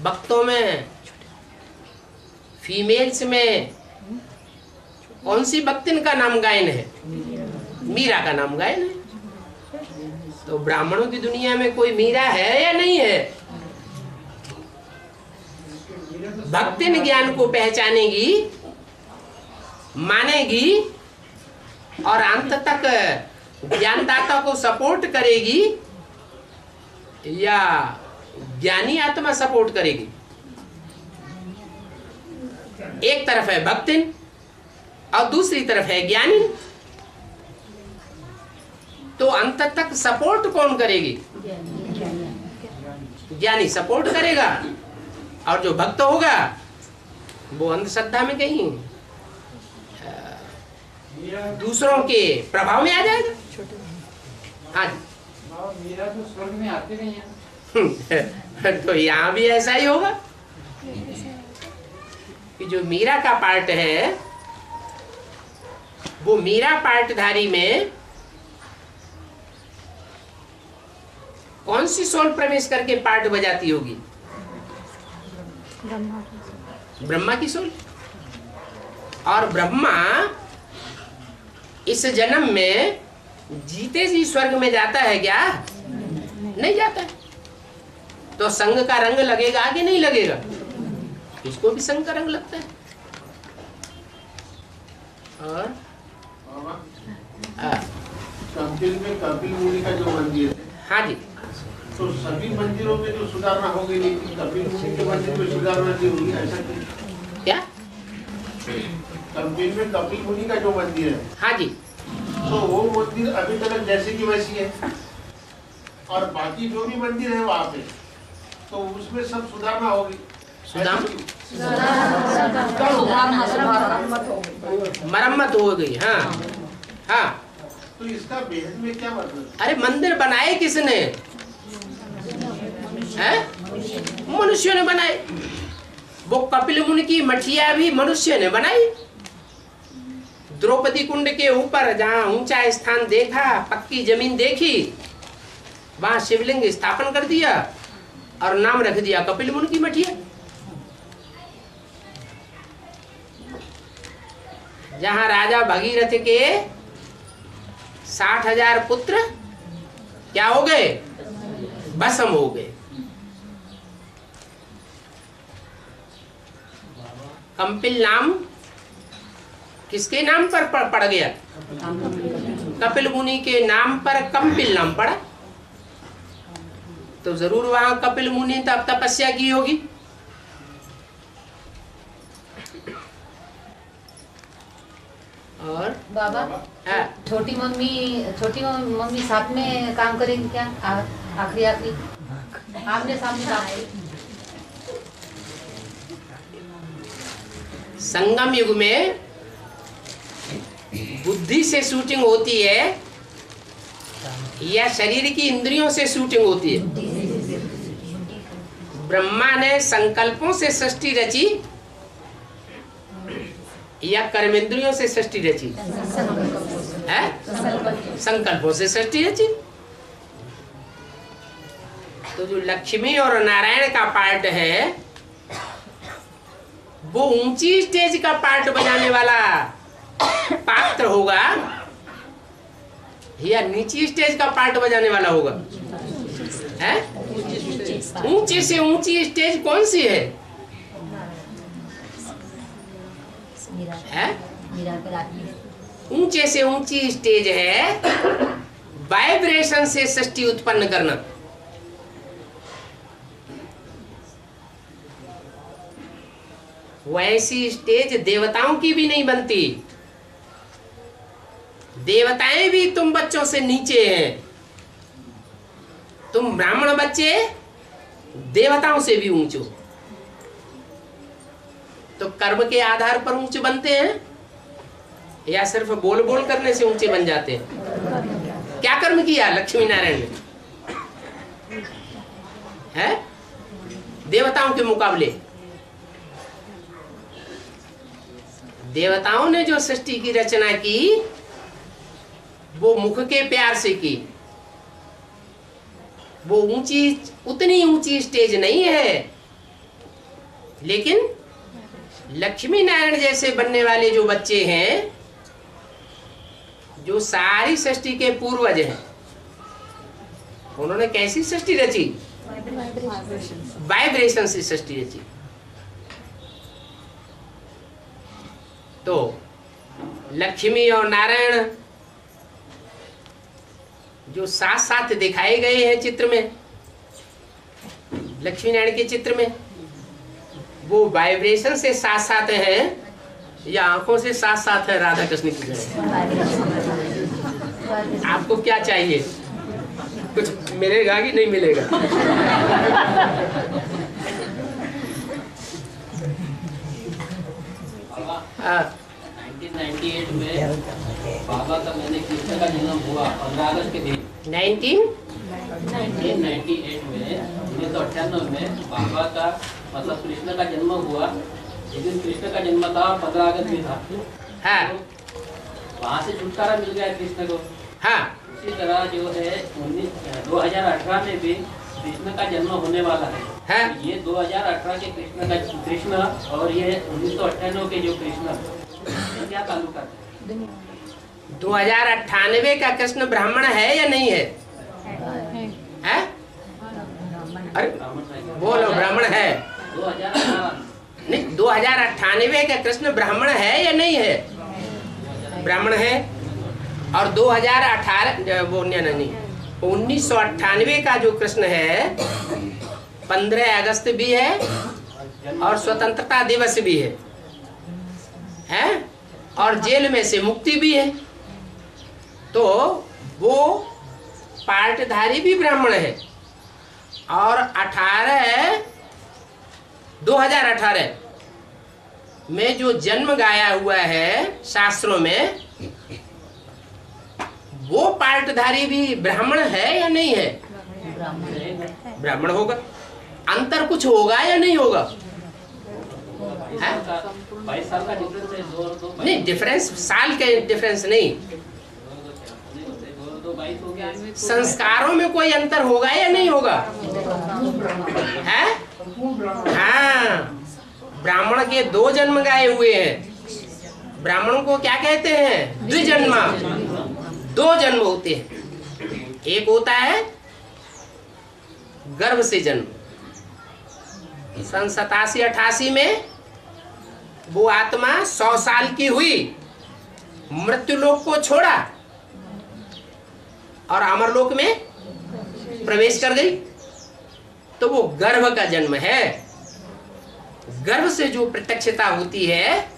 भक्तों में, फीमेल्स में कौन सी भक्तिन का नाम गायन है? मीरा का नाम गायन है। तो ब्राह्मणों की दुनिया में कोई मीरा है या नहीं है? भक्तिन ज्ञान को पहचानेगी, मानेगी और अंत तक ज्ञानदाता को सपोर्ट करेगी या ज्ञानी आत्मा सपोर्ट करेगी? एक तरफ है भक्तिन और दूसरी तरफ है ज्ञानी। तो अंत तक सपोर्ट कौन करेगी? ज्ञानी सपोर्ट करेगा और जो भक्त होगा वो अंधश्रद्धा में कहीं दूसरों के प्रभाव में आ जाएगा। हाँ मीरा तो स्वर्ग में आते नहीं है। तो यहाँ भी ऐसा ही होगा कि जो मीरा का पार्ट है वो मीरा पार्टधारी में कौन सी सोल प्रवेश करके पार्ट बजाती होगी? ब्रह्मा की सोल। और ब्रह्मा इस जन्म में जीते जी स्वर्ग में जाता है क्या? नहीं जाता है। तो संग का रंग लगेगा कि नहीं लगेगा? उसको भी संग का रंग लगता है। और कपिल में कपिल मुनि का जो मंदिर है, हाँ जी, तो सभी मंदिरों में तो सुधारना होगी, लेकिन कपिल मुनि के मंदिर में सुधारना जरूरी है, ऐसा क्या? कपिल में कपिल मुनि का जो मंदिर है, हाँ जी, तो वो मंदिर अभी तक जैसे की वैसी है और बाकी जो भी मंदिर है वहाँ पे तो उसमें सब सुधारना होगी। मरम्मत हो गई। हाँ हाँ। तो इसका बेहद में क्या मतलब? अरे मंदिर बनाए किसने? है मनुष्य ने बनाए। वो कपिल मुनि की मठिया भी मनुष्य ने बनाई। द्रौपदी कुंड के ऊपर जहाँ ऊंचा स्थान देखा, पक्की जमीन देखी, वहां शिवलिंग स्थापन कर दिया और नाम रख दिया कपिल मुनि की मठिया। जहाँ राजा भगीरथ के 60,000 पुत्र क्या हो गए? भस्म हो गए। कपिल नाम किसके नाम पर पड़ गया? कपिल मुनि के नाम पर कपिल नाम पड़ा। तो जरूर वहां कपिल मुनि तब तपस्या की होगी। और बाबा, छोटी मम्मी साथ में काम करेंगी क्या? आखिरी आपने सामने काम। संगम युग में बुद्धि से शूटिंग होती है या शरीर की इंद्रियों से शूटिंग होती है? ब्रह्मा ने संकल्पों से सृष्टि रची या कर्मेंद्रियों से सृष्टि रची? है संकल्पों से सृष्टि रची। तो जो लक्ष्मी और नारायण का पार्ट है वो ऊंची स्टेज का पार्ट बजाने वाला पात्र होगा या नीची स्टेज का पार्ट बजाने वाला होगा? है ऊंची से ऊंची स्टेज कौन सी है? ऊंचे से ऊंची स्टेज है वाइब्रेशन से सृष्टि उत्पन्न करना। वैसी स्टेज देवताओं की भी नहीं बनती। देवताएं भी तुम बच्चों से नीचे हैं। तुम ब्राह्मण बच्चे देवताओं से भी ऊंचे हो। तो कर्म के आधार पर ऊंचे बनते हैं या सिर्फ बोल बोल करने से ऊंचे बन जाते हैं? क्या कर्म किया लक्ष्मी नारायण ने? है देवताओं के मुकाबले देवताओं ने जो सृष्टि की रचना की वो मुख के प्यार से की। वो ऊंची, उतनी ऊंची स्टेज नहीं है लेकिन लक्ष्मी नारायण जैसे बनने वाले जो बच्चे हैं, जो सारी सृष्टि के पूर्वज हैं, उन्होंने कैसी सृष्टि रची? वाइब्रेशन से सृष्टि रची। तो लक्ष्मी और नारायण जो साथ साथ दिखाए गए हैं चित्र में, लक्ष्मी नारायण के चित्र में, वो वाइब्रेशन से साथ साथ हैं या आंखों से साथ साथ है? राधा कृष्ण की जगह आपको क्या चाहिए? कुछ मिलेगा कि नहीं मिलेगा? हाँ। 1998 में बाबा का मैंने कृष्ण का जन्म हुआ 15 अगस्त के दिन। 1998 में 1998 में बाबा का मतलब कृष्ण का जन्म हुआ। जिस दिन कृष्ण का जन्म था 15 अगस्त में था। हाँ। तो वहाँ से छुटकारा मिल गया कृष्ण को। हाँ। उसी तरह जो है 2018 में भी कृष्ण का जन्म होने वाला है। हाँ। ये 2018 के कृष्ण और ये 1998 के जो कृष्ण, क्या ताल्लुक है? 2098 का कृष्ण ब्राह्मण है या नहीं है? है? अरे बोलो, ब्राह्मण है? 2018 नहीं, 2098 का कृष्ण ब्राह्मण है या नहीं है? ब्राह्मण है। और 2018 वो नहीं 1998 का जो कृष्ण है 15 अगस्त भी है और स्वतंत्रता दिवस भी है और जेल में से मुक्ति भी है। तो वो पार्टधारी भी ब्राह्मण है। और 2018 में जो जन्म गाया हुआ है शास्त्रों में, वो पार्टधारी भी ब्राह्मण है या नहीं है? ब्राह्मण होगा। अंतर कुछ होगा या नहीं होगा? 22 साल का डिफरेंस है। नहीं, डिफरेंस साल के डिफरेंस नहीं, संस्कारों में कोई अंतर होगा या नहीं होगा? है? हाँ, ब्राह्मण के 2 जन्म गाए हुए हैं। ब्राह्मणों को क्या कहते हैं? द्विजन्मा। 2 जन्म होते हैं। एक होता है गर्भ से जन्म। सन 87-88 में वो आत्मा 100 साल की हुई, मृत्युलोक को छोड़ा और अमरलोक में प्रवेश कर गई। तो वो गर्भ का जन्म है। गर्भ से जो प्रत्यक्षता होती है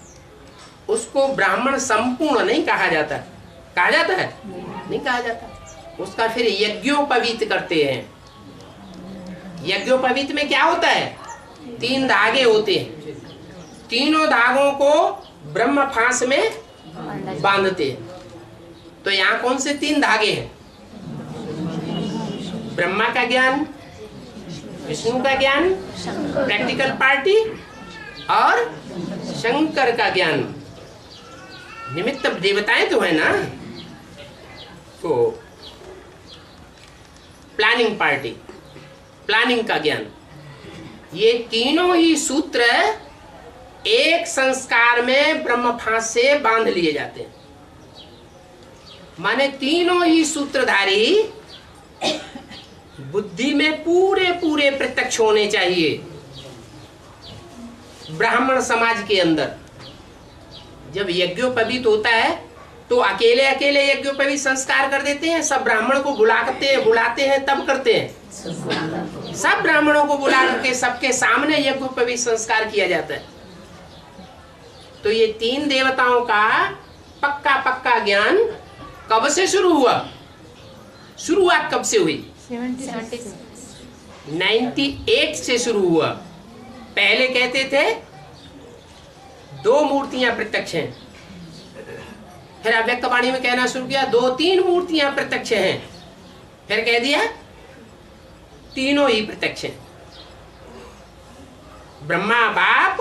उसको ब्राह्मण संपूर्ण नहीं कहा जाता। कहा जाता है? नहीं कहा जाता। उसका फिर यज्ञोपवीत करते हैं। यज्ञोपवीत में क्या होता है? 3 धागे होते हैं। तीनों धागों को ब्रह्म फांस में बांधते हैं। तो यहाँ कौन से 3 धागे हैं? ब्रह्मा का ज्ञान, विष्णु का ज्ञान, प्रैक्टिकल पार्टी, और शंकर का ज्ञान। निमित्त देवताएं तो है ना। तो प्लानिंग पार्टी, प्लानिंग का ज्ञान, ये तीनों ही सूत्र एक संस्कार में ब्रह्म फांस से बांध लिए जाते हैं। माने तीनों ही सूत्रधारी बुद्धि में पूरे पूरे प्रत्यक्ष होने चाहिए। ब्राह्मण समाज के अंदर जब यज्ञोपवीत होता है तो अकेले अकेले यज्ञोपवीत संस्कार कर देते हैं, सब ब्राह्मण को बुलाते हैं तब करते हैं। सब ब्राह्मणों को बुला के सबके सामने यज्ञोपवीत संस्कार किया जाता है। तो ये 3 देवताओं का पक्का ज्ञान कब से शुरू हुआ? शुरुआत कब से हुई? 98 से शुरू हुआ। पहले कहते थे 2 मूर्तियां प्रत्यक्ष हैं, फिर अव्यक्तवाणी में कहना शुरू किया 2-3 मूर्तियां प्रत्यक्ष हैं, फिर कह दिया तीनों ही प्रत्यक्ष हैं। ब्रह्मा बाप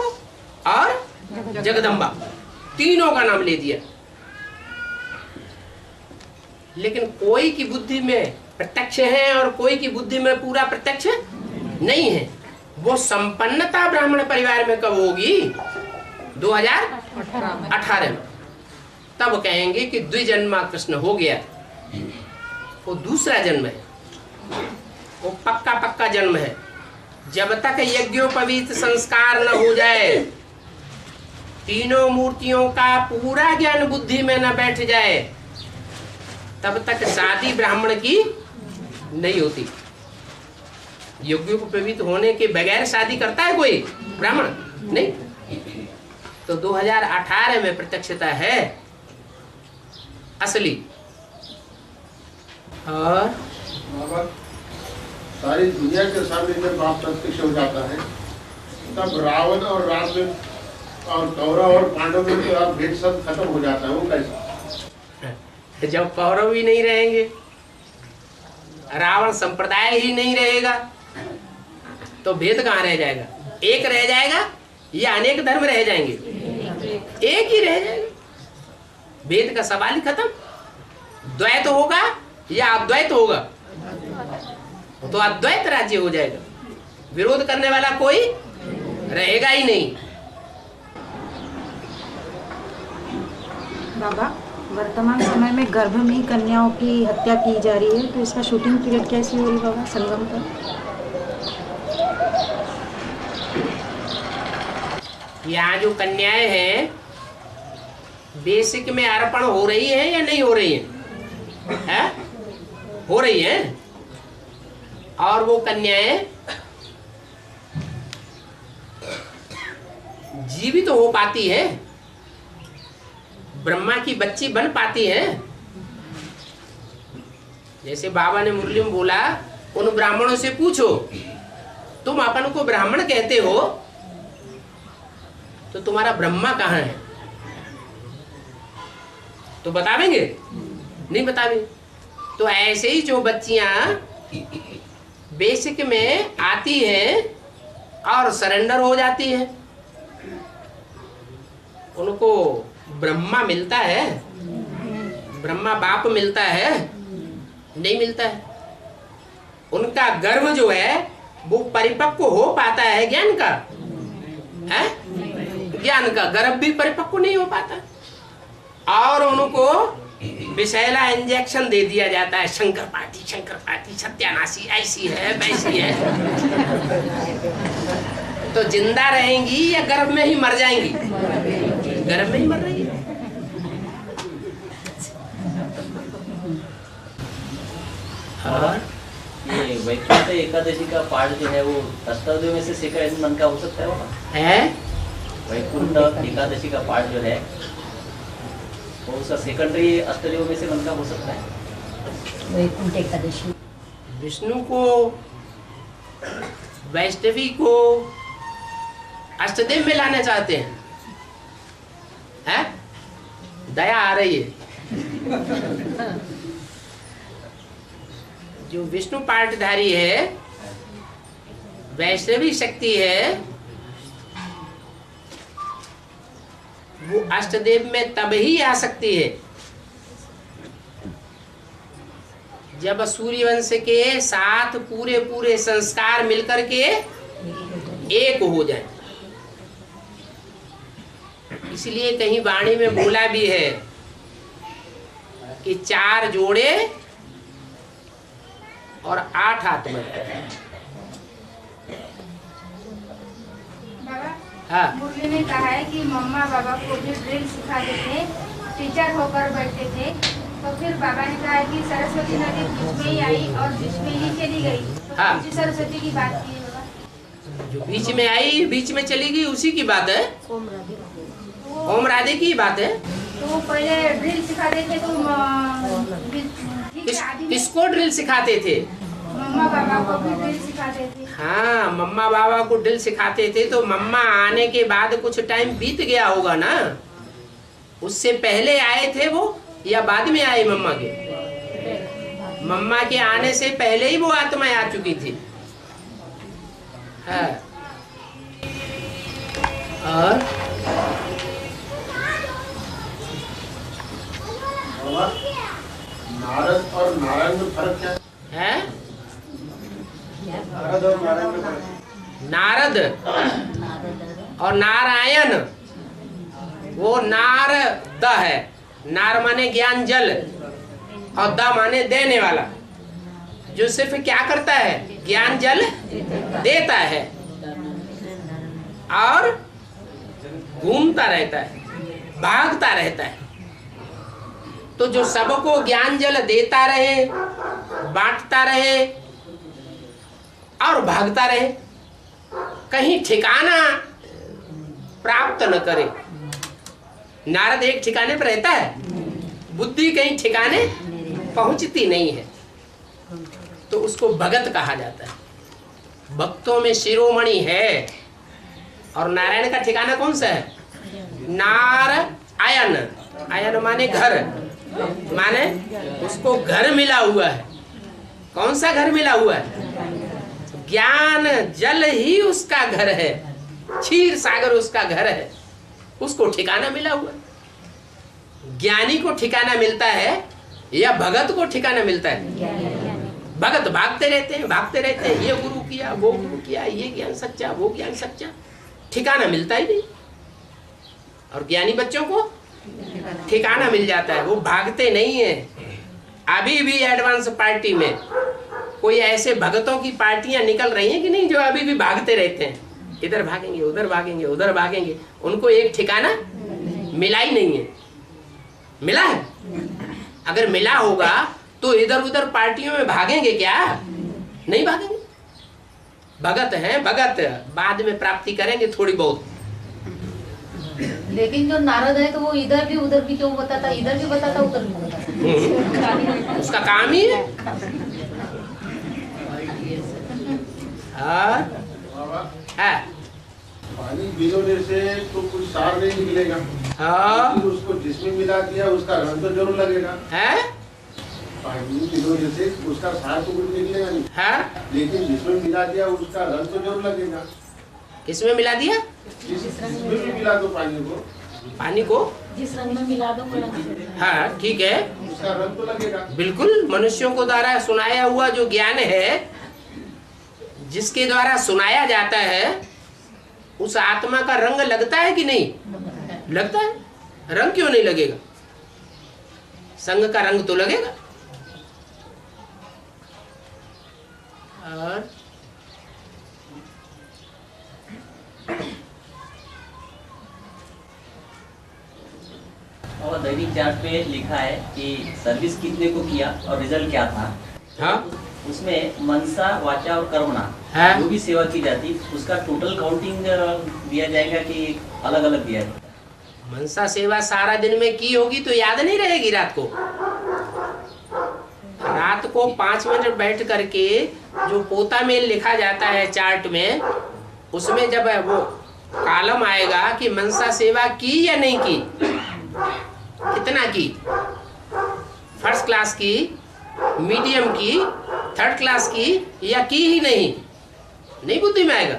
और जगदम्बा, तीनों का नाम ले दिया। लेकिन कोई की बुद्धि में प्रत्यक्ष है और कोई की बुद्धि में पूरा प्रत्यक्ष नहीं है। वो संपन्नता ब्राह्मण परिवार में कब होगी? 2018 में। तब कहेंगे कि द्विजन्मा कृष्ण हो गया। वो दूसरा जन्म है, वो पक्का जन्म है। जब तक यज्ञोपवीत संस्कार न हो जाए, तीनों मूर्तियों का पूरा ज्ञान बुद्धि में न बैठ जाए, तब तक शादी ब्राह्मण की नहीं होती। यज्ञोपवीत होने के बगैर शादी करता है कोई ब्राह्मण? नहीं। तो 2018 में प्रत्यक्षता है असली। और सारी दुनिया के सामने जब बाप प्रत्यक्ष हो जाता है, तब रावण और राम में और कौरव और पांडव में तो भेद सब खत्म हो जाता है। वो कैसे? जब कौरव ही नहीं रहेंगे, रावण संप्रदाय ही नहीं रहेगा, तो भेद कहाँ रह जाएगा? एक रह जाएगा या अनेक धर्म रह जाएंगे? एक ही रह जाएगा। भेद का सवाल ही खत्म। द्वैत होगा या अद्वैत होगा? तो अद्वैत राज्य हो जाएगा। विरोध करने वाला कोई रहेगा ही नहीं। बाबा, वर्तमान समय में गर्भ में कन्याओं की हत्या की जा रही है, तो इसका शूटिंग पीरियड कैसी हो रही बाबा संगम पर? यहाँ जो कन्याएं हैं, बेसिक में अर्पण हो रही है या नहीं हो रही है? हो रही है। और वो कन्याएं जीवित हो पाती है, ब्रह्मा की बच्ची बन पाती है। जैसे बाबा ने मुरली में बोला, उन ब्राह्मणों से पूछो, तुम अपन को ब्राह्मण कहते हो, तो तुम्हारा ब्रह्मा कहाँ है? तो बतावेंगे? नहीं बतावेंगे। तो ऐसे ही जो बच्चियां बेसिक में आती हैं और सरेंडर हो जाती है, उनको ब्रह्मा मिलता है? ब्रह्मा बाप मिलता है? नहीं मिलता है। उनका गर्भ जो है वो परिपक्व हो पाता है ज्ञान का? है? ज्ञान का गर्भ भी परिपक्व नहीं हो पाता। और उनको विषैला इंजेक्शन दे दिया जाता है, शंकर पार्टी सत्यानाशी, ऐसी है वैसी है। तो जिंदा रहेंगी या गर्भ में ही मर जाएंगी? गर्भ में ही मर रही है। और ये वैकुंठ एकादशी का पाठ जो है वो अष्टदेव में से सेकंड मन का हो सकता है बाबा? है वैकुंठ एकादशी का पाठ जो है वो उसका सेकेंडरी अष्टदेव में से मन का हो सकता है? वैकुंठ एकादशी विष्णु को, वैष्णवी को अष्टदेव में लाना चाहते हैं? है? दया आ रही है। जो विष्णु पाठधारी है, वैष्णवी शक्ति है, वो अष्टदेव में तब ही आ सकती है जब सूर्यवंश के साथ पूरे पूरे संस्कार मिलकर के एक हो जाए। इसलिए कहीं वाणी में बोला भी है कि 4 जोड़े और 8 आत्मा। हाँ, मुरली ने कहा है कि मम्मा बाबा को भी ड्रिल सिखाते थे, टीचर होकर बैठते थे। तो फिर बाबा ने कहा कि सरस्वती नदी बीच में ही आई और बीच में ही चली गई। तो हाँ। कौन सी सरस्वती की बात की है बाबा? जो बीच में आई बीच में चली गई उसी की बात है। ओम राधे की बात है। तो वो पहले ड्रिल सिखाते थे तो ठीक है, आदि में किसको ड्रिल सिखाते थे? मम्मा बाबा को भी ड्रिल सिखाते थे। हाँ, मम्मा बाबा को ड्रिल सिखाते थे। तो मम्मा आने के बाद कुछ टाइम बीत गया होगा ना? उससे पहले आए थे वो या बाद में आए मम्मा के? मम्मा के आने से पहले ही वो आत्माएं आ चुकी थी। हाँ। और नारद और नारायण में फर्क क्या है? है? नारद और नारायण में फर्क नारद और नारायण, वो नारद है। नार माने ज्ञान जल और द माने देने वाला, जो सिर्फ क्या करता है, ज्ञान जल देता है और घूमता रहता है, भागता रहता है। तो जो सबको ज्ञान जल देता रहे, बांटता रहे और भागता रहे, कहीं ठिकाना प्राप्त न करे। नारद एक ठिकाने पर रहता है, बुद्धि कहीं ठिकाने पहुंचती नहीं है, तो उसको भगत कहा जाता है। भक्तों में शिरोमणि है। और नारायण का ठिकाना कौन सा है? नारायण। आयन माने घर, माने उसको घर मिला हुआ है। कौन सा घर मिला हुआ है? ज्ञान जल ही उसका घर है, क्षीर सागर उसका घर है, उसको ठिकाना मिला हुआ है। ज्ञानी को ठिकाना मिलता है या भगत को ठिकाना मिलता है? भगत भागते रहते हैं, भागते रहते हैं, ये गुरु किया, वो गुरु किया, ये ज्ञान सच्चा, वो ज्ञान सच्चा, ठिकाना मिलता ही नहीं। और ज्ञानी बच्चों को ठिकाना मिल जाता है, वो भागते नहीं है। अभी भी एडवांस पार्टी में कोई ऐसे भगतों की पार्टियां निकल रही हैं कि नहीं, जो अभी भी भागते रहते हैं, इधर भागेंगे, उधर भागेंगे, उधर भागेंगे, उनको एक ठिकाना मिला ही नहीं है। मिला है? अगर मिला होगा तो इधर उधर पार्टियों में भागेंगे क्या? नहीं भागेंगे। भगत हैं, भगत बाद में प्राप्ति करेंगे थोड़ी बहुत। लेकिन जो नारद है तो वो इधर भी उधर भी क्यों बताता, इधर भी बताता उधर भी बताता। उसका काम ही है। हाँ, पानी भिगोने से तो कुछ सार नहीं निकलेगा। हाँ, उसको जिसमें मिला दिया उसका रंग तो जरूर लगेगा। है? पानी भिगोने से उसका सार तो कुछ निकलेगा नहीं, है? लेकिन जिसमें मिला दिया उसका रंग तो जरूर लगेगा। किसमें मिला दिया? जिसमें भी मिला दो पानी को जिस रंग में मिला दो हाँ ठीक है, उसका रंग तो लगेगा। बिल्कुल। मनुष्यों को द्वारा सुनाया हुआ जो ज्ञान है, जिसके द्वारा सुनाया जाता है, उस आत्मा का रंग लगता है कि नहीं? लगता है। रंग क्यों नहीं लगेगा? संग का रंग तो लगेगा। और दैनिक चार्ट पे लिखा है कि सर्विस कितने को किया और रिजल्ट क्या था। हाँ, उसमें मनसा, वाचा और कर्मणा हाँ? जो भी सेवा की जाती, उसका टोटल काउंटिंग दिया जाएगा कि अलग अलग दिया जाएगा? मनसा सेवा सारा दिन में की होगी तो याद नहीं रहेगी। रात को 5 मिनट बैठ करके जो पोता मेल लिखा जाता है चार्ट में, उसमें जब वो कॉलम आएगा कि मनसा सेवा की या नहीं की, कितना की, फर्स्ट क्लास की, मीडियम की, थर्ड क्लास की, या की ही नहीं बुद्धि में आएगा।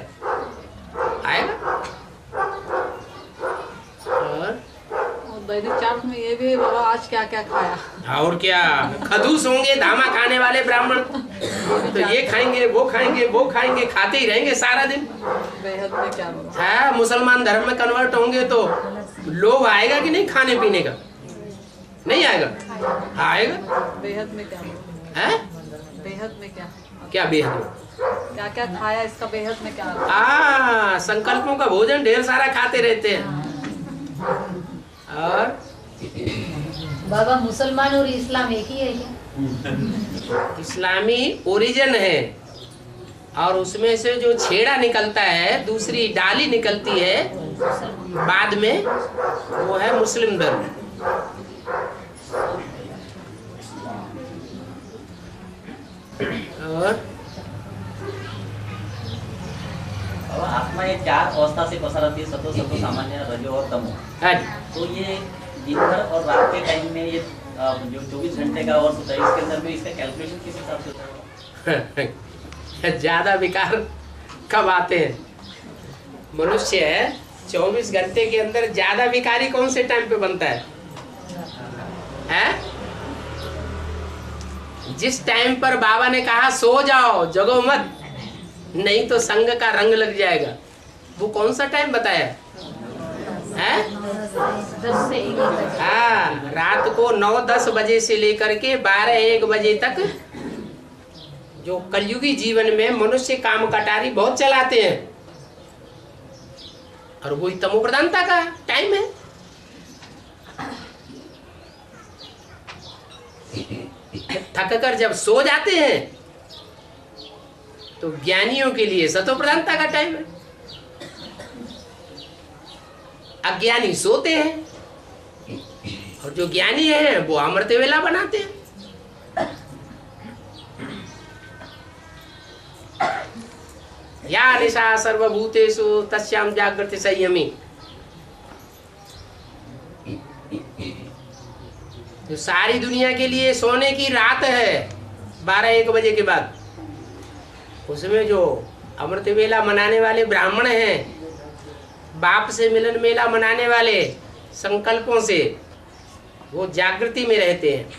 और दैनिक चार्ट में ये भी बाबा आज क्या क्या खाया। और क्या, खदूस होंगे धामा खाने वाले ब्राह्मण, तो ये खाएंगे, वो खाएंगे, वो खाएंगे, खाते ही रहेंगे सारा दिन। बेहद में क्या बाबा? है, मुसलमान धर्म में कन्वर्ट होंगे तो लोभ आएगा कि नहीं खाने पीने का? नहीं आएगा? आएगा। बेहद में क्या बाबा? है? बेहद में क्या बेहद में क्या क्या खाया, इसका बेहद में क्या? संकल्पों का भोजन ढेर सारा खाते रहते हैं। और बाबा मुसलमान और इस्लाम एक ही है क्या? इस्लामी ओरिजिन है, और उसमें से जो छेड़ा निकलता है, दूसरी डाली निकलती है बाद में, वो है मुस्लिम धर्म। और आत्मा ये 4 अवस्था से पसरती है, सतो सतो सामान्य, रजो और तमो। तो ये दिन भर और रात के टाइम में ये जो 24 घंटे का अवर्स होता है, इसके अंदर में इसका कैलकुलेशन किस हिसाब से होता है? ज्यादा विकार कब आते हैं? मनुष्य 24 घंटे के अंदर ज्यादा विकारी कौन से टाइम पे बनता है? जिस टाइम पर बाबा ने कहा सो जाओ, जगो मत, नहीं तो संग का रंग लग जाएगा। वो कौन सा टाइम बताया है? 10 से 1 बजे। हाँ, रात को 9-10 बजे से लेकर के 12-1 बजे तक जो कलयुगी जीवन में मनुष्य काम कटारी बहुत चलाते हैं, और वही तमो प्रधानता का टाइम है। थक कर जब सो जाते हैं तो ज्ञानियों के लिए सतो प्रधानता का टाइम है। अज्ञानी सोते हैं और जो ज्ञानी है वो अमृत वेला बनाते हैं। या निशा सर्वभूतेषु तस्याम जागृति संयमी। जो सारी दुनिया के लिए सोने की रात है 12-1 बजे के बाद, उसमें जो अमृत वेला मनाने वाले ब्राह्मण हैं, बाप से मिलन मेला मनाने वाले संकल्पों से, वो जागृति में रहते हैं,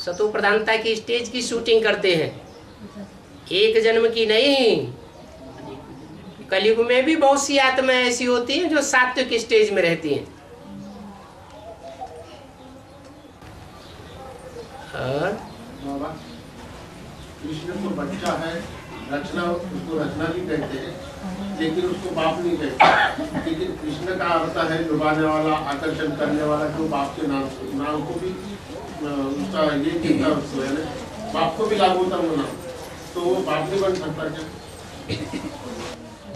सतो प्रधानता की स्टेज की शूटिंग करते हैं। एक जन्म की नहीं, कलयुग में भी बहुत सी आत्माएं ऐसी होती हैं जो सात्विक स्टेज में रहती हैं। बाबा, कृष्ण तो बच्चा है, रचना उसको रचना भी कहते हैं, लेकिन उसको बाप नहीं कहते। लेकिन कृष्ण का अर्थ है लुभाने वाला, आकर्षण करने वाला, जो बाप के नाम को भी उसका ये कहता है, बाप को भी लागू होता वो नाम, तो वो बाप नहीं बन सकता क्या?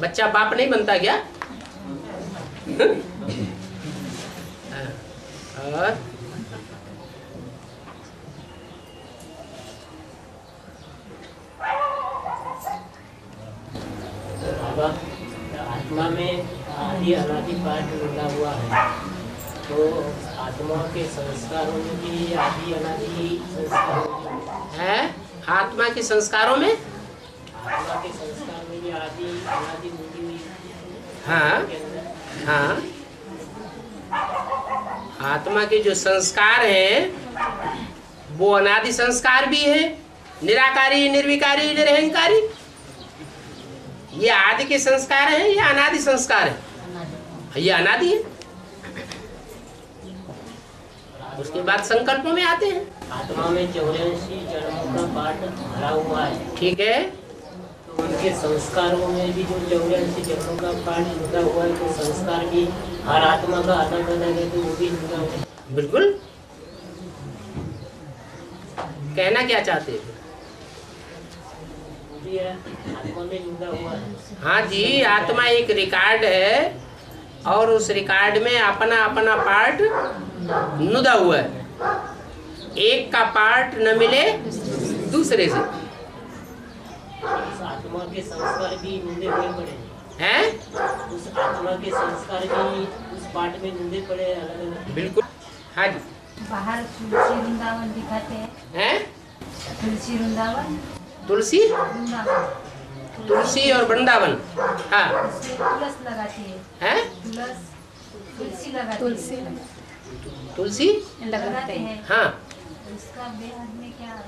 बच्चा बाप नहीं बनता क्या? और आत्मा में आदि अनादि पाठ जुड़ा हुआ है, तो आत्मा के संस्कारों में भी आदि अनादि संस्कार है। आत्मा के संस्कारों में, आत्मा के संस्कार में भी आदि अनादि जुड़ी हुई। हाँ हाँ, आत्मा के जो संस्कार हैं वो अनादि संस्कार भी है, निराकारी, निर्विकारी, निरहंकारी। ये आदि के संस्कार हैं या अनादि संस्कार है? ये अनादि है। उसके बाद संकल्पों में आते हैं। आत्मा में 84 जन्मों का पाठ भरा हुआ है, ठीक है। तो उनके संस्कारों में भी जो 84 जन्मों का पाठ जुड़ा हुआ है, तो संस्कार भी हर आत्मा का अलग अलग है, तो वो भी जुड़ा हुआ है। बिल्कुल। कहना क्या चाहते हैं? आत्मा में जुड़ा हुआ है। हाँ जी, आत्मा एक रिकॉर्ड है और उस रिकॉर्ड में अपना अपना पार्ट नुदा हुआ है। एक का पार्ट न मिले दूसरे से। उस आत्मा के संस्कार भी नुदे हुए पड़े हैं? उस आत्मा के संस्कार भी उस पाठ में नुदे पड़े अलग अलग। बिल्कुल। हाँ जी। बाहर तुलसी वृंदावन दिखाते हैं। हैं? तुलसी वृंदावन। तुलसी, वृंदावन, तुलसी और वृंदावन। हाँ। उसमें तुलस लगाती है। हैं? तुलसी लगाती तुलसी है। तुलसी लगाते हैं। हाँ इसका बेहद में क्या?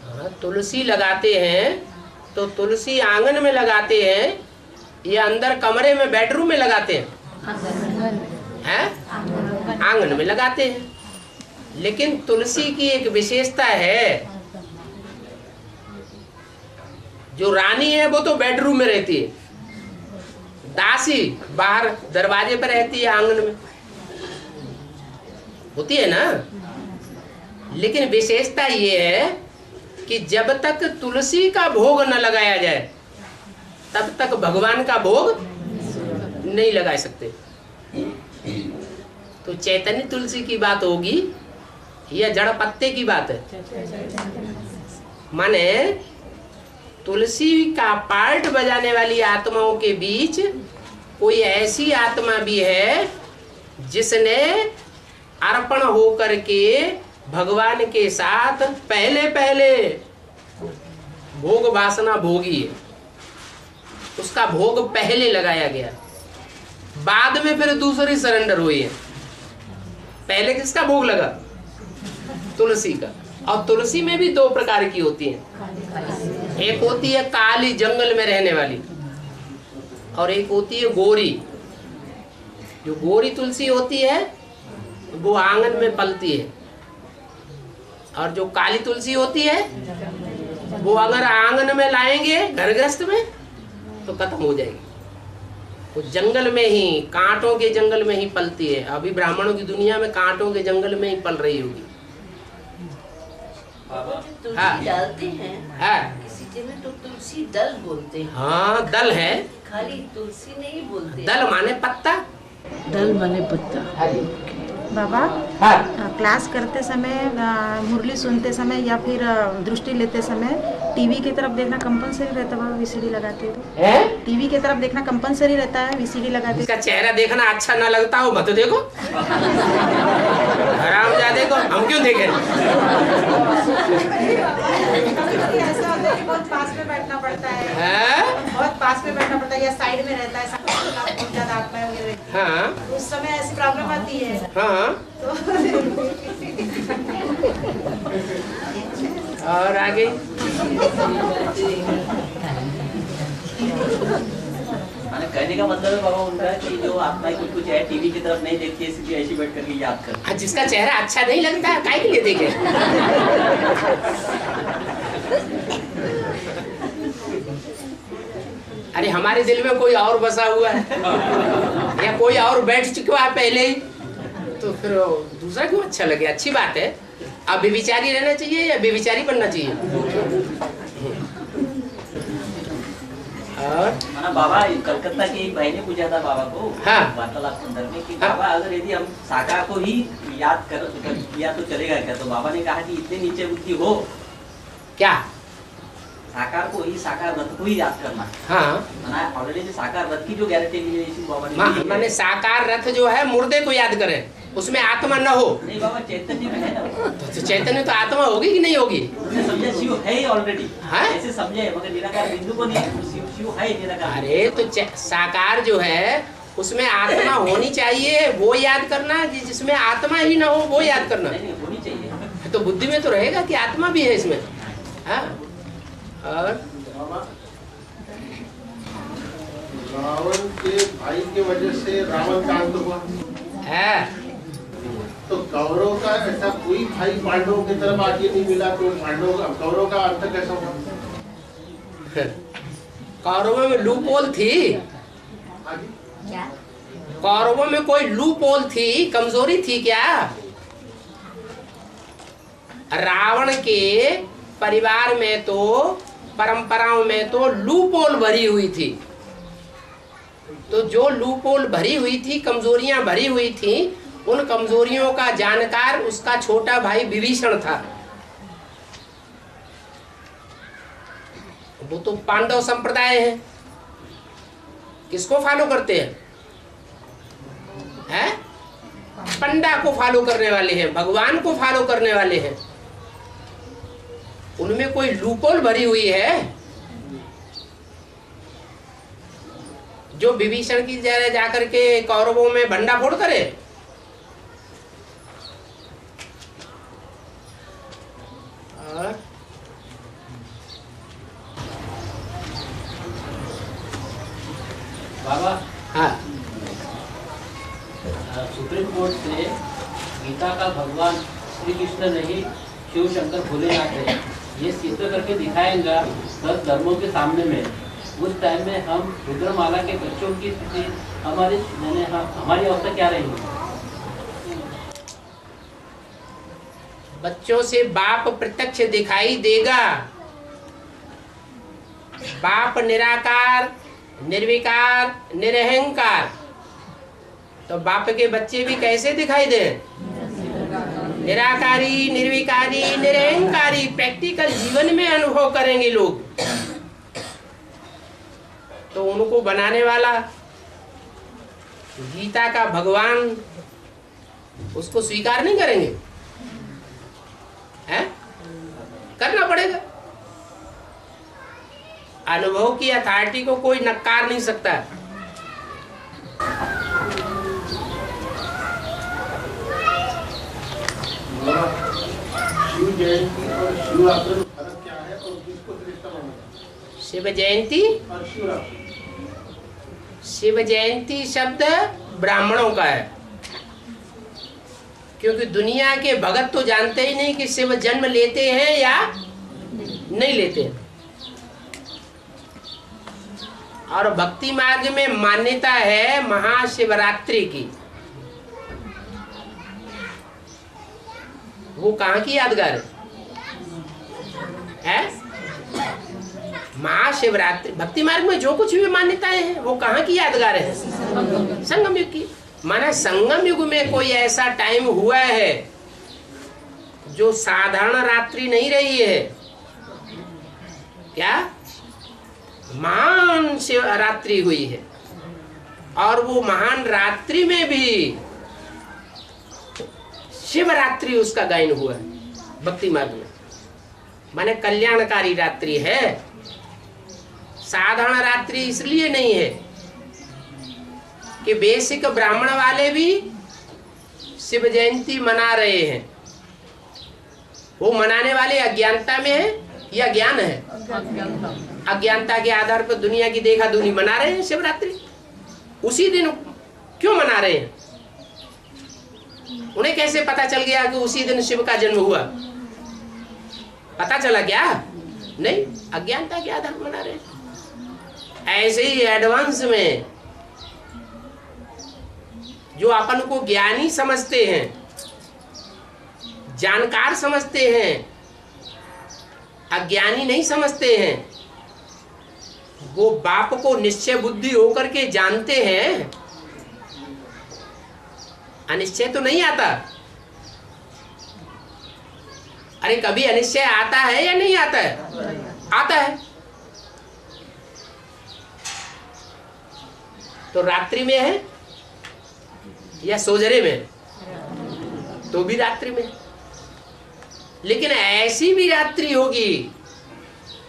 हाँ, तुलसी लगाते हैं तो तुलसी आंगन में लगाते हैं या अंदर कमरे में, बेडरूम में लगाते हैं? हैं? आंगन में लगाते हैं। लेकिन तुलसी की एक विशेषता है, जो रानी है वो तो बेडरूम में रहती है, दासी बाहर दरवाजे पर रहती है, आंगन में होती है ना। लेकिन विशेषता ये है कि जब तक तुलसी का भोग न लगाया जाए तब तक भगवान का भोग नहीं लगा सकते। तो चैतन्य तुलसी की बात होगी या जड़ पत्ते की बात है? माने तुलसी का पार्ट बजाने वाली आत्माओं के बीच कोई ऐसी आत्मा भी है जिसने अर्पण होकर के भगवान के साथ पहले पहले भोग वासना भोगी है, उसका भोग पहले लगाया गया, बाद में फिर दूसरी सरेंडर हुई है। पहले किसका भोग लगा? तुलसी का। और तुलसी में भी 2 प्रकार की होती है, एक होती है काली जंगल में रहने वाली, और एक होती है गोरी। जो गोरी तुलसी होती है वो आंगन में पलती है, और जो काली तुलसी होती है वो अगर आंगन में लाएंगे घर गृहस्थ में तो खत्म हो जाएगी। वो जंगल में ही, कांटों के जंगल में ही पलती है। अभी ब्राह्मणों की दुनिया में कांटों के जंगल में ही पल रही होगी। तुलसी डालते हैं, हाँ, किसी जगह तो तुलसी दल बोलते हैं। हाँ, दल है, खाली तुलसी नहीं बोलते। दल माने पत्ता, दल माने पत्ता। बाबा, हाँ, क्लास करते समय, मुरली सुनते समय या फिर दृष्टि लेते समय टीवी की तरफ देखना कंपलसरी रहता है? वीसीडी लगाते हो? टीवी की तरफ देखना कंपलसरी रहता है वीसीडी लगाते? इसका चेहरा देखना अच्छा ना लगता हो मत देखो। हरामजादे को हम क्यों देखें? ऐसा होता है कि बहुत पास में बैठना पड़ता है, बहुत पास में बैठना पड़ता है, या साइड में रहता है, बहुत ज्यादा आत्माएं वगैरह। हाँ, उस समय ऐसी प्रॉब्लम आती है। हाँ, और आगे कहने का मतलब है बाबा उनका कि जो आत्माएं कुछ है टीवी की तरफ नहीं देखती है, सीधी ऐसी बैठ करके याद कर। जिसका चेहरा अच्छा नहीं लगता है काहे के लिए देखे? अरे हमारे दिल में कोई और बसा हुआ है या कोई और बैठ चुका है पहले ही, तो फिर दूसरा क्यों अच्छा लगे? अच्छी बात है। अब बेविचारी रहना चाहिए या बेविचारी बनना चाहिए? और माना बाबा कलकत्ता के एक भाई ने पूछा था बाबा को, हाँ, वार्तालाप संदर्भ में कि बाबा अगर यदि हम साकार को ही याद कर किया तो चलेगा क्या? तो बाबा ने कहा कि इतने नीचे बुद्धि हो क्या? साकार को ही, साकार रथ को ही याद करना। हाँ, ऑलरेडी साकार रथ की जो गारंटी ली है इसी बाबा ने, मैंने साकार रथ जो है मुर्दे को याद करें, उसमें आत्मा न हो। नहीं बाबा, चैतन्य में है ना। तो चैतन्य तो आत्मा होगी कि नहीं होगी? समझे, शिव है ही ऑलरेडी, हाँ? ऐसे समझे, मगर निराकार बिंदु को नहीं, शिव है निराकार। अरे तो साकार जो है उसमें आत्मा होनी चाहिए, वो याद करना। जिसमें आत्मा ही ना हो वो याद करना। नहीं, होनी चाहिए। तो बुद्धि में तो रहेगा कि आत्मा भी है इसमें। हाँ, और रावण के भाई की वजह से रावण का अंत हुआ है, तो कौरव का ऐसा कोई भाई पांडवों की तरफ आगे नहीं मिला, तो कौरव का अंत कैसा हुआ? कौरवों में लूपोल थी, कौरवों में कोई लूपोल थी, कमजोरी थी क्या? रावण के परिवार में तो, परंपराओं में तो लूपोल भरी हुई थी। तो जो लूपोल भरी हुई थी, कमजोरियां भरी हुई थी, उन कमजोरियों का जानकार उसका छोटा भाई विभीषण था। वो तो पांडव संप्रदाय है, किसको फॉलो करते हैं? हैं? पंडा को फॉलो करने वाले हैं, भगवान को फॉलो करने वाले हैं। उनमें कोई लूपोल भरी हुई है जो विभीषण की जगह जाकर के कौरवों में भंडाफोड़ करे? और बाबा, हाँ, सुप्रीम कोर्ट ने गीता का भगवान श्री कृष्ण नहीं शिव शंकर भोलेनाथ है ये सिद्ध करके दिखाएगा 10 धर्मों के सामने में। उस टाइम में हम रुद्रमाला के बच्चों की स्थिति, हमारी अवस्था क्या रहेगी? बच्चों से बाप प्रत्यक्ष दिखाई देगा। बाप निराकार, निर्विकार, निरहंकार, तो बाप के बच्चे भी कैसे दिखाई दे? निराकारी, निर्विकारी, निरहंकारी, प्रैक्टिकल जीवन में अनुभव करेंगे लोग। तो उनको बनाने वाला गीता का भगवान उसको स्वीकार नहीं करेंगे? है? करना पड़ेगा। अनुभव की अथॉरिटी को कोई नकार नहीं सकता। शिव जयंती और शिव आश्रम फर्क क्या है और किसको श्रेष्ठ माना? शिव जयंती, और शिवरात्रि। शिव जयंती शब्द ब्राह्मणों का है, क्योंकि दुनिया के भगत तो जानते ही नहीं कि शिव जन्म लेते हैं या नहीं लेते हैं। और भक्ति मार्ग में मान्यता है महाशिवरात्रि की। वो कहाँ की यादगार है? महाशिवरात्रि भक्ति मार्ग में जो कुछ भी मान्यताएं हैं वो कहाँ की यादगार है? संगम युग की। माना संगम युग में कोई ऐसा टाइम हुआ है जो साधारण रात्रि नहीं रही है। क्या? महान शिवरात्रि हुई है, और वो महान रात्रि में भी शिवरात्रि उसका गायन हुआ है भक्ति मार्ग में। माने कल्याणकारी रात्रि है, साधारण रात्रि इसलिए नहीं है कि बेसिक ब्राह्मण वाले भी शिव जयंती मना रहे हैं। वो मनाने वाले अज्ञानता में है या ज्ञान है? अज्ञानता के आधार पर दुनिया की देखा दुनी मना रहे हैं शिवरात्रि। उसी दिन क्यों मना रहे हैं? उन्हें कैसे पता चल गया कि उसी दिन शिव का जन्म हुआ? पता चला क्या? नहीं, अज्ञानता के आधार पर मना रहे हैं। ऐसे ही एडवांस में जो अपन को ज्ञानी समझते हैं, जानकार समझते हैं, अज्ञानी नहीं समझते हैं, वो बाप को निश्चय बुद्धि होकर के जानते हैं, अनिश्चय तो नहीं आता। अरे कभी अनिश्चय आता है या नहीं आता है? आता है। तो रात्रि में है या सोजरे में? तो भी रात्रि में। लेकिन ऐसी भी रात्रि होगी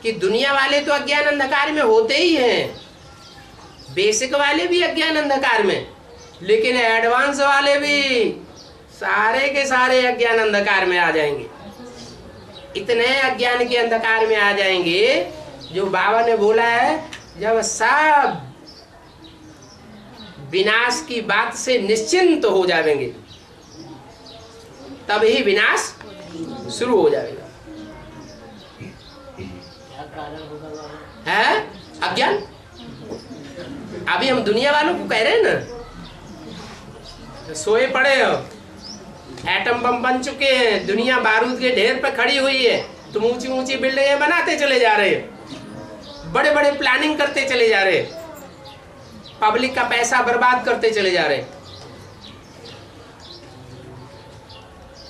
कि दुनिया वाले तो अज्ञान अंधकार में होते ही हैं, बेसिक वाले भी अज्ञान अंधकार में, लेकिन एडवांस वाले भी सारे के सारे अज्ञान अंधकार में आ जाएंगे। इतने अज्ञान के अंधकार में आ जाएंगे जो बाबा ने बोला है, जब सब विनाश की बात से निश्चिंत हो जाएंगे तब ही विनाश शुरू हो जाएगा। है अज्ञान। अभी हम दुनिया वालों को कह रहे हैं ना, सोए पड़े हो, एटम बम बन चुके हैं, दुनिया बारूद के ढेर पर खड़ी हुई है, तुम ऊंची ऊंची बिल्डिंगें बनाते चले जा रहे हो, बड़े बड़े प्लानिंग करते चले जा रहे, पब्लिक का पैसा बर्बाद करते चले जा रहे।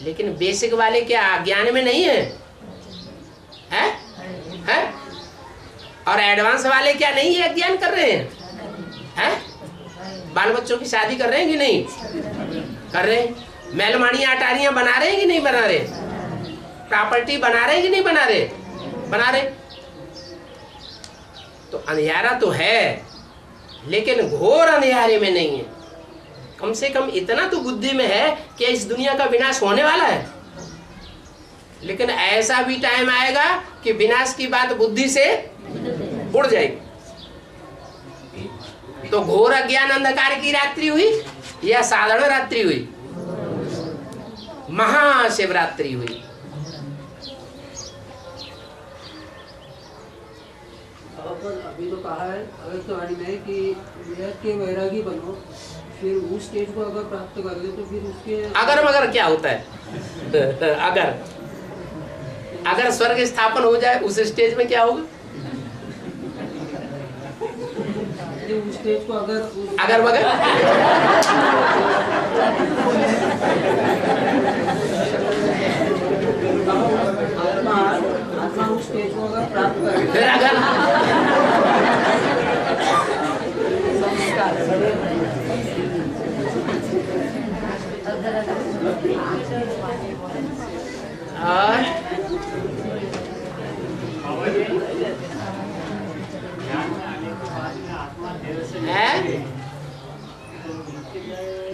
लेकिन बेसिक वाले क्या अज्ञान में नहीं है? हैं? और एडवांस वाले क्या नहीं है, अज्ञान कर रहे हैं? बाल बच्चों की शादी कर रहे हैं कि नहीं कर रहे हैं? मेलमानियां अटारियां बना रहे हैं कि नहीं बना रहे? प्रॉपर्टी बना रहे हैं कि नहीं बना रहे? बना रहे। तो अंधियारा तो है, लेकिन घोर अंधियारे में नहीं है। कम से कम इतना तो बुद्धि में है कि इस दुनिया का विनाश होने वाला है। लेकिन ऐसा भी टाइम आएगा कि विनाश की बात बुद्धि से उड़ जाएगी। तो घोर अज्ञान अंधकार की रात्रि हुई या साधारण रात्रि हुई? महाशिवरात्रि हुई। अभी तो कहा है भविष्यवाणी में कि विरत के वैरागी बनो, फिर उस स्टेज को अगर प्राप्त कर ले तो फिर उसके अगर मगर क्या होता है? अगर स्वर्ग स्थापन हो जाए उस स्टेज में क्या होगा? उस स्टेज को अगर मगर आत्मा उस स्टेज को अगर प्राप्त कर, फिर अगर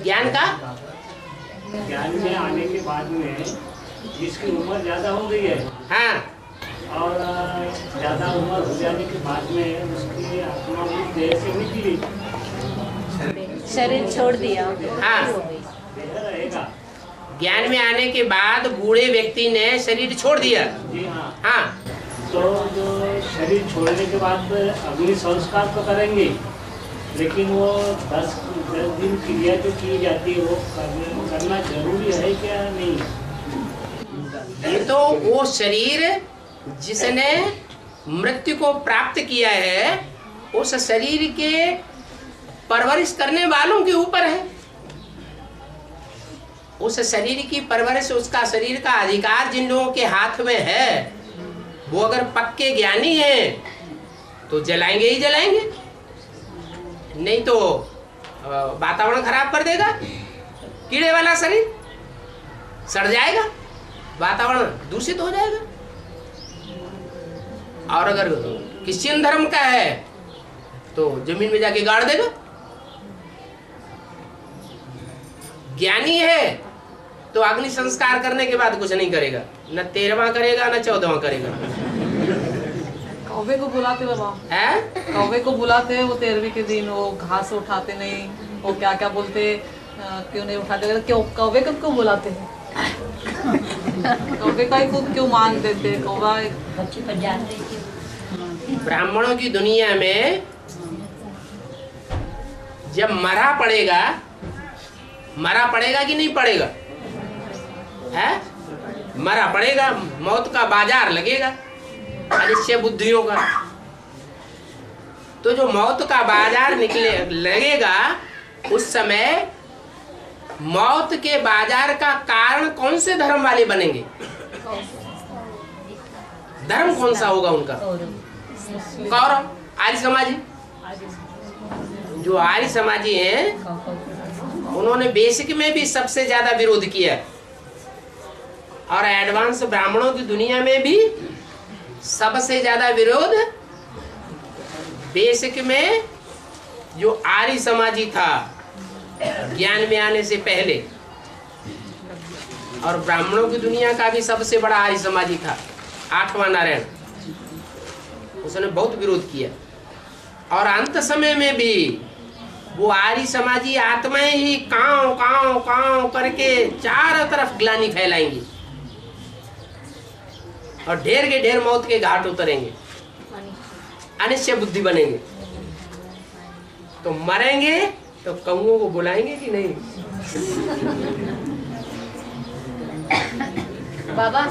ज्ञान का ज्ञान में आने के बाद में जिसकी उम्र ज्यादा हो गई है, हाँ, और ज़्यादा उम्र हो जाने के बाद में उसकी आत्मा भी देह से निकली, शरीर छोड़ दिया। हाँ, रहेगा। ज्ञान में आने के बाद बूढ़े व्यक्ति ने शरीर छोड़ दिया। जी हाँ। हाँ, तो जो शरीर छोड़ने के बाद अग्नि संस्कार तो करेंगे, लेकिन वो 10 दिन क्रिया जो की जाती है वो करना जरूरी है क्या नहीं? ये तो वो शरीर जिसने मृत्यु को प्राप्त किया है, उस शरीर के परवरिश करने वालों के ऊपर है। उस शरीर की परवरिश, उसका शरीर का अधिकार जिन लोगों के हाथ में है, वो अगर पक्के ज्ञानी हैं तो जलाएंगे ही जलाएंगे, नहीं तो वातावरण खराब कर देगा। कीड़े वाला शरीर सड़ जाएगा, वातावरण दूषित हो जाएगा। और अगर क्रिश्चियन धर्म का है तो जमीन में जाके गाड़ देगा। ज्ञानी है तो अग्नि संस्कार करने के बाद कुछ नहीं करेगा, न 13वां करेगा न 14वां करेगा। कौवे को बुलाते बाबा है, कौवे को बुलाते हैं, वो 13वीं के दिन वो घास उठाते नहीं, वो क्या क्या बोलते, क्यों नहीं उठाते, क्यों कौवे को क्यों बुलाते हैं? कौवे का ही क्यों मान देते? कौवा बच्चे पर जान देते। ब्राह्मणों की दुनिया में जब मरा पड़ेगा कि नहीं पड़ेगा? है, मरा पड़ेगा, मौत का बाजार लगेगा अनिश्चय बुद्धियों का। तो जो मौत का बाजार लगेगा, उस समय मौत के बाजार का कारण कौन से धर्म वाले बनेंगे? धर्म कौन सा होगा उनका? कौरव, आर्य समाजी। जो आर्य समाजी हैं, उन्होंने बेसिक में भी सबसे ज्यादा विरोध किया, और एडवांस ब्राह्मणों की दुनिया में भी सबसे ज्यादा विरोध बेसिक में जो आर्य समाजी था ज्ञान में आने से पहले, और ब्राह्मणों की दुनिया का भी सबसे बड़ा आर्य समाजी था 8वां नारायण, उसने बहुत विरोध किया। और अंत समय में भी वो आर्य समाजी आत्माएं ही कांव कांव कांव करके चारों तरफ ग्लानि फैलाएंगी और ढेर के ढेर मौत के घाट उतरेंगे, अनिश्चय बुद्धि बनेंगे। तो मरेंगे तो कौओं को बुलाएंगे कि नहीं? बाबा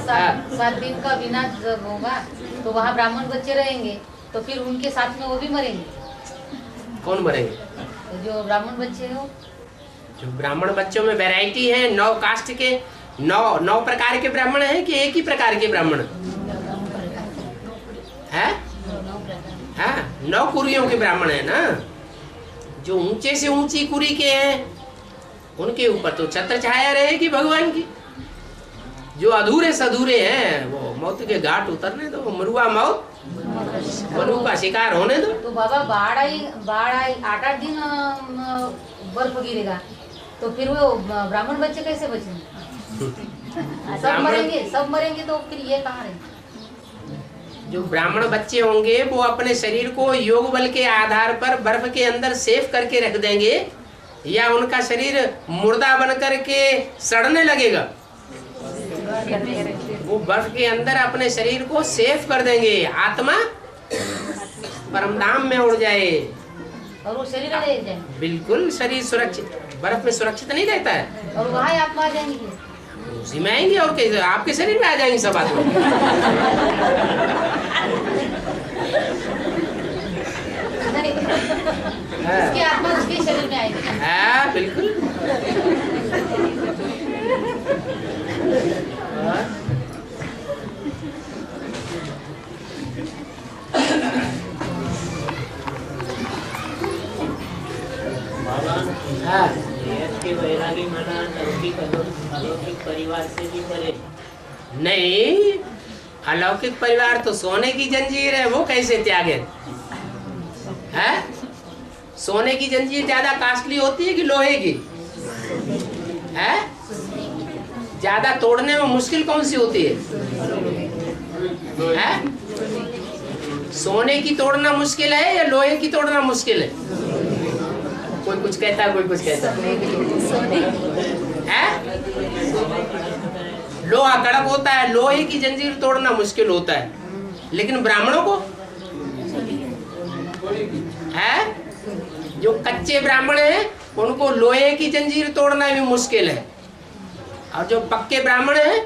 7 दिन का विनाश जब होगा तो वहाँ ब्राह्मण बच्चे रहेंगे, तो फिर उनके साथ में वो भी मरेंगे। कौन मरेंगे? तो जो ब्राह्मण बच्चे हो, जो ब्राह्मण बच्चों में वैरायटी है, 9 कास्ट के 9 प्रकार के ब्राह्मण हैं कि एक ही प्रकार के ब्राह्मण है? 9 कुरियों के ब्राह्मण है ना। जो ऊंचे से ऊंची कुरी के हैं उनके ऊपर तो छत्र छाया रहेगी भगवान की। जो अधूरे सधूरे हैं वो मौत के घाट उतरने दो, मरुआ मौत मनु का शिकार होने दो। तो बाबा बाढ़ आई 8-8 दिन बर्फ गिरेगा, तो फिर वो ब्राह्मण बच्चे कैसे बचेंगे? सब मरेंगे तो फिर ये कहाँ रहेंगे? जो ब्राह्मण बच्चे होंगे वो अपने शरीर को योग बल के आधार पर बर्फ के अंदर सेफ करके रख देंगे, या उनका शरीर मुर्दा बन करके सड़ने लगेगा? वो बर्फ के अंदर अपने शरीर को सेफ कर देंगे, आत्मा परमधाम में उड़ जाए और वो शरीर रह जाए। बिल्कुल शरीर सुरक्षित, बर्फ में सुरक्षित नहीं रहता है, और वहाँ आत्मा आ जाएंगे, उसी में आएंगे। और कैसे आपके शरीर में आ जाएंगे सब आत्मा। उसकी आत्मा उसके शरीर में आएगी। हाँ बिल्कुल। के वैरागी मना अलौकिक परिवार से भी परे नहीं, अलौकिक परिवार तो सोने की जंजीर है, वो कैसे त्यागे? है? सोने की जंजीर ज्यादा कास्टली होती है कि लोहे की? है? ज्यादा तोड़ने में मुश्किल कौन सी होती है? है? सोने की तोड़ना मुश्किल है या लोहे की तोड़ना मुश्किल है? कोई कुछ कहता है, कोई कुछ कहता है। लोहा कड़क होता है, लोहे की जंजीर तोड़ना मुश्किल होता है, लेकिन ब्राह्मणों को है, जो कच्चे ब्राह्मण हैं उनको लोहे की जंजीर तोड़ना भी मुश्किल है, और जो पक्के ब्राह्मण हैं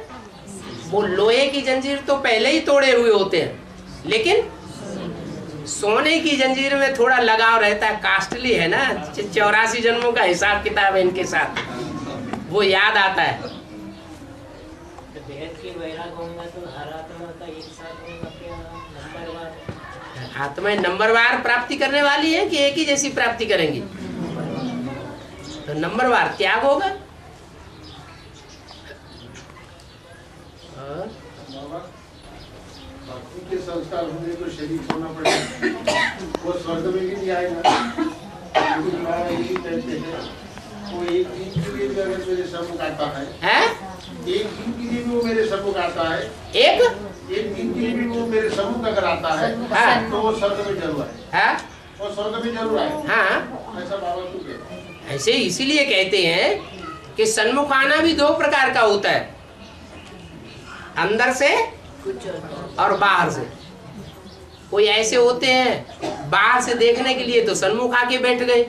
वो लोहे की जंजीर तो पहले ही तोड़े हुए होते हैं, लेकिन सोने की जंजीर में थोड़ा लगाव रहता है, कास्टली है ना, 84 जन्मों का हिसाब किताब है इनके साथ, वो याद आता है। भेद की वैराग होगा तो हर आत्मा का एक साथ होगा क्या नंबरवार? आत्माएं नंबरवार प्राप्ति करने वाली है कि एक ही जैसी प्राप्ति करेंगी? तो नंबरवार त्याग होगा। भक्ति के संस्कार होने को शरीर होना पड़ेगा, वो स्वर्ग में भी नहीं आएगा। लेकिन बाबा यही कहते हैं, वो एक दिन के लिए भी अगर मेरे सम्मुख आता है, एक दिन के लिए भी वो मेरे सम्मुख आता है, एक दिन के लिए भी वो मेरे सम्मुख अगर आता है, तो वो स्वर्ग में जरूर आए, वो स्वर्ग में जरूर आए। हाँ, ऐसा बाबा क्यों कहते हैं? ऐसे इसीलिए कहते हैं कि सन्मुख आना भी दो प्रकार का होता है, अंदर से और बाहर से। कोई ऐसे होते हैं बाहर से देखने के लिए तो सन्मुख आके बैठ गए,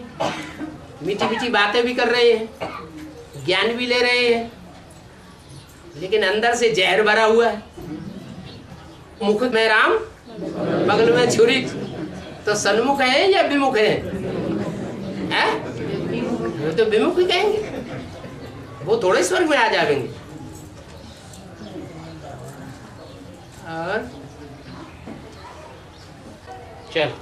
मीठी मीठी बातें भी कर रहे हैं, ज्ञान भी ले रहे हैं, लेकिन अंदर से जहर भरा हुआ है। मुख में राम बगल में छुरी, तो सन्मुख है या विमुख है? वो तो विमुख ही कहेंगे, वो थोड़े स्वर्ग में आ जाएंगे। और चल